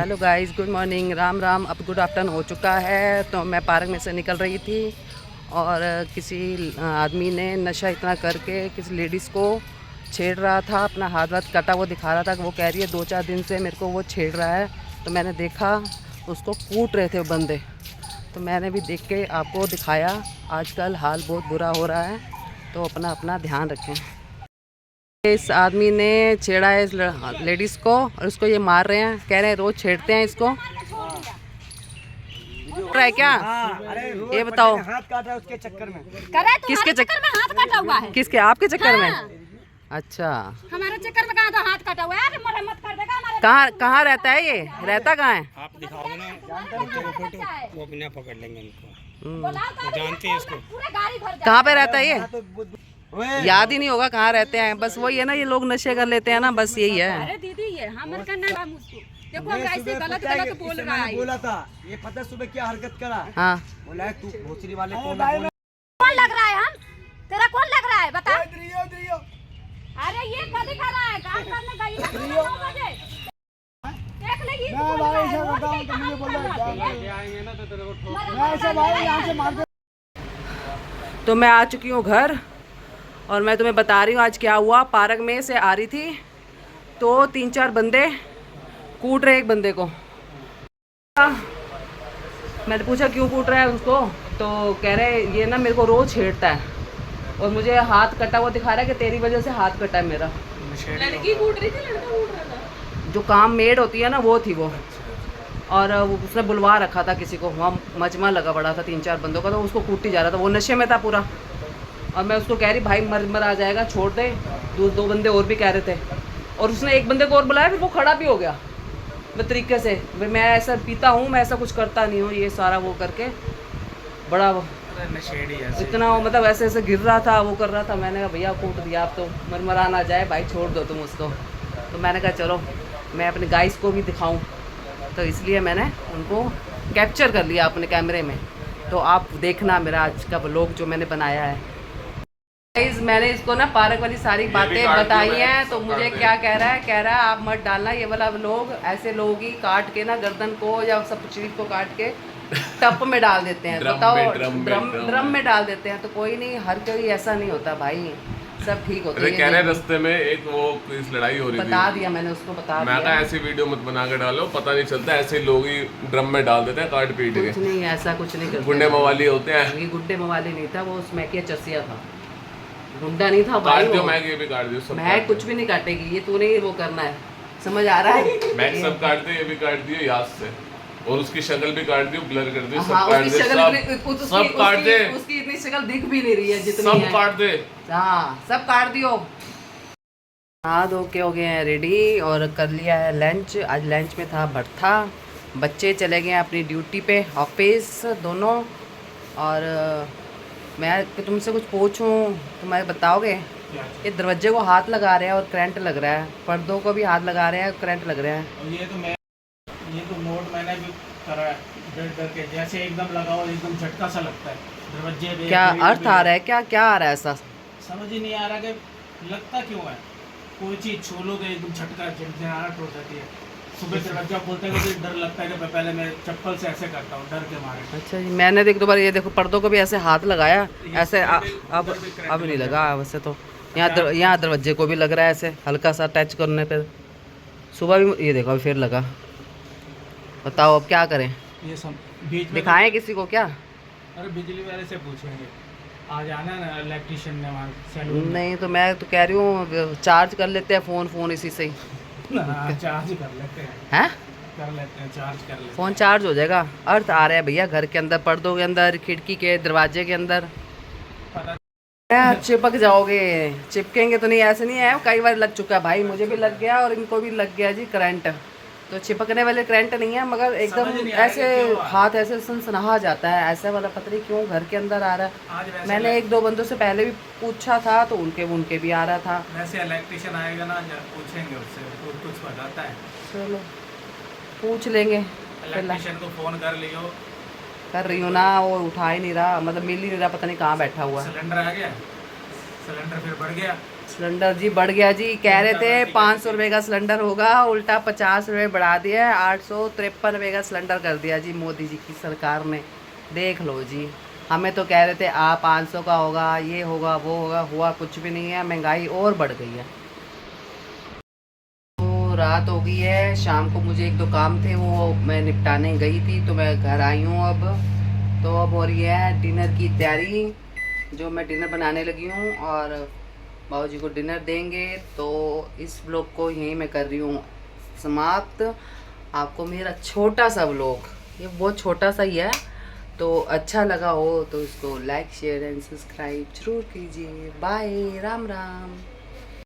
Hello guys, good morning, Ram Ram. अब good afternoon हो चुका है। तो मैं पार्क में से निकल रही थी और किसी आदमी ने नशा इतना करके किसी लेडीज़ को छेड़ रहा था। अपना हाथ वाथ कटा वो दिखा रहा था कि वो कह रही है 2-4 दिन से मेरे को वो छेड़ रहा है। तो मैंने देखा उसको कूट रहे थे वो बंदे, तो मैंने भी देख के आपको दिखाया। आजकल हाल बहुत बुरा हो रहा है, तो अपना अपना ध्यान रखें। इस आदमी ने छेड़ा है इस लेडीज़ को और उसको ये मार रहे हैं, कह रहे हैं रोज़ छेड़ते हैं इसको। रहा है क्या? ये बताओ, हाथ काटा उसके चक्कर में। किसके चक्कर में हाथ कटा हुआ है? किसके? आपके चक्कर में? अच्छा, हमारे चक्कर में कहाँ तो हाथ कटा हुआ है? मरम्मत कर देगा हमारे। कहाँ रहता है ये? रहता कहाँ है? आप दिखाओगे ना फोटो, वो अपने आप पकड़ लेंगे इनको। जानते हैं इसको? कहाँ पे रहता है ये? याद ही नहीं होगा कहाँ रहते हैं। बस वही है ना, ये लोग नशे कर लेते हैं ना, बस यही है। अरे दीदी, ये हमर करना है मुझको। देखो हम ऐसे गलत गलत बोल रहा है। बोला था ये पता सुबह क्या हरकत करा। हाँ, बोला है तू भोसरी वाले कौन लग रहा है? हम तेरा कौन लग रहा है बता। अरे ये क्या दिखा रहा है? काम करने गई है 9 बजे। देख लेगी तो मैं आ चुकी हूँ घर और मैं तुम्हें बता रही हूँ आज क्या हुआ। पार्क में से आ रही थी तो 3-4 बंदे कूट रहे एक बंदे को। मैंने पूछा क्यों कूट रहा है उसको, तो कह रहे ये ना मेरे को रोज़ छेड़ता है और मुझे हाथ कटा हुआ दिखा रहा है कि तेरी वजह से हाथ कटा है मेरा। लड़की कूट रही थी, लड़का कूट रहा था। जो काम मेड होती है ना वो थी वो, और उसने बुलवा रखा था किसी को। वहाँ मजमा लगा पड़ा था 3-4 बंदों का, तो उसको कूटती जा रहा था। वो नशे में था पूरा और मैं उसको कह रही भाई मर आ जाएगा, छोड़ दे। 2 बंदे और भी कह रहे थे और उसने एक बंदे को और बुलाया, फिर वो खड़ा भी हो गया मैं तरीके से। भाई मैं ऐसा पीता हूँ, मैं ऐसा कुछ करता नहीं हूँ, ये सारा वो करके बड़ा इतना मतलब ऐसे ऐसे गिर रहा था, वो कर रहा था। मैंने कहा भैया कूट दिया, आप तो मरमरा ना जाए भाई, छोड़ दो तुम उसको। तो मैंने कहा चलो मैं अपने गाइस को भी दिखाऊं, तो इसलिए मैंने उनको कैप्चर कर लिया अपने कैमरे में। तो आप देखना मेरा आज का व्लॉग जो मैंने बनाया है। गाइस मैंने इसको ना पार्क वाली सारी बातें बताई हैं, तो मुझे क्या कह रहा है आप मत डालना ये वाला व्लॉग। ऐसे लोग ही काट के ना गर्दन को या सब शरीर को काट के टप में डाल देते हैं। बताओ, ड्रम में डाल देते हैं। तो कोई नहीं, हर कोई ऐसा नहीं होता भाई, सब ठीक होता है। कह रहे रास्ते में एक वो इस लड़ाई हो रही थी, बता दिया मैंने उसको, बता मैं दिया। ऐसी वीडियो मत बना के डालो, पता नहीं चलता। ऐसे लोग ही ड्रम में डाल देते हैं काट पीट के। कुछ नहीं, ऐसा कुछ नहीं करते। गुंडे मवाली होते हैं। ये गुड्डे मवाली नहीं था, वो उसमें क्या चसिया था, गुंडा नहीं था भाई। काट दियो, मैं ये भी काट दियो, सब मैं कुछ भी नहीं काटेगी, ये तूने ही वो करना है, समझ आ रहा है? मैं सब काट दे, ये भी काट दियो याद से, और उसकी शक्ल भी काट दियो, ब्लर कर दियो, सब हाँ, काट उसकी दे, शक्ल सब काट दे। उसकी इतनी शक्ल दिख भी नहीं रही है जितनी सब है। काट दे। हाँ, सब काट दियो। नहा धो के हो गए हैं रेडी और कर लिया है लंच। आज लंच में था भरथा। बच्चे चले गए अपनी ड्यूटी पे, ऑफिस दोनों। और मैं तुमसे कुछ पूछूं, तुम्हारे बताओगे? ये दरवाजे को हाथ लगा रहे हैं और करंट लग रहा है, पर्दों को भी हाथ लगा रहे हैं, करंट लग रहा है। ये तो नोट मैंने भी करा है, डर के जैसे एकदम लगाओ एकदम झटका सा लगता है दरवाजे। क्या अर्थ आ रहा है? क्या आ रहा है? ऐसा समझ ही नहीं आ रहा कि लगता क्यों है। कोई चीज़ छू लो तो एकदम झटका झटझनाहट हो जाती है। सुबह दरवाजा खोलते हुए तो डर लगता है कि पहले मैं चप्पल से ऐसे करता हूँ डर के मारे। अच्छा जी, मैंने एक 2 बार ये देखो पर्दों को भी ऐसे हाथ लगाया, ऐसे अब नहीं लगा वैसे तो। यहाँ दरवाजे को भी लग रहा है ऐसे हल्का सा टच करने पे। सुबह भी ये देखो फिर लगा। बताओ अब क्या करें? ये सब बीच में दिखाएं किसी को क्या? अरे बिजली वाले से पूछेंगे, आज आना ना इलेक्ट्रिशियन ने वहाँ सैलून में। नहीं तो मैं तो कह रही हूँ चार्ज कर लेते हैं फ़ोन इसी से ही। हाँ, चार्ज कर लेते हैं। हैं? कर लेते हैं, चार्ज कर लेते हैं। फ़ोन चार्ज हो जाएगा। अर्थ आ रहा है भैया घर के अंदर, पर्दों के अंदर, खिड़की के दरवाजे के अंदर। चिपक जाओगे, चिपकेंगे तो नहीं, ऐसे नहीं है। कई बार लग चुका है भाई, मुझे भी लग गया और इनको भी लग गया जी करंट। तो चिपकने वाले करंट नहीं है, मगर एकदम ऐसे हाथ ऐसे सनसनाहा जाता है, ऐसा वाला पता नहीं क्यों घर के अंदर आ रहा है। मैंने 1-2 बंदों से पहले भी पूछा था तो उनके भी आ रहा था। वैसे इलेक्ट्रिशियन आएगा ना, पूछेंगे उससे, वो कुछ बताता है। चलो पूछ लेंगे। इलेक्ट्रिशियन को फ़ोन कर लियो। कर रही हूँ ना, वो उठा ही नहीं रहा, मतलब मिल ही नहीं रहा, पता नहीं कहाँ बैठा हुआ है। सिलेंडर आ गया, सिलेंडर फिर बढ़ गया। सिलेंडर जी बढ़ गया जी, कह रहे थे 500 रुपये का सिलेंडर होगा, उल्टा 50 रुपये बढ़ा दिया है, 853 रुपये का सिलेंडर कर दिया जी मोदी जी की सरकार ने। देख लो जी, हमें तो कह रहे थे 500 का होगा, ये होगा वो होगा, हुआ कुछ भी नहीं है, महंगाई और बढ़ गई है। तो रात हो गई है, शाम को मुझे एक दो काम थे वो मैं निपटाने गई थी, तो मैं घर आई हूँ अब। तो अब हो रही है डिनर की तैयारी, जो मैं डिनर बनाने लगी हूँ और बाबूजी को डिनर देंगे। तो इस ब्लॉग को यहीं मैं कर रही हूँ समाप्त। आपको मेरा छोटा सा ब्लॉग, ये बहुत छोटा सा ही है, तो अच्छा लगा हो तो इसको लाइक शेयर एंड सब्सक्राइब जरूर कीजिए। बाय, राम राम।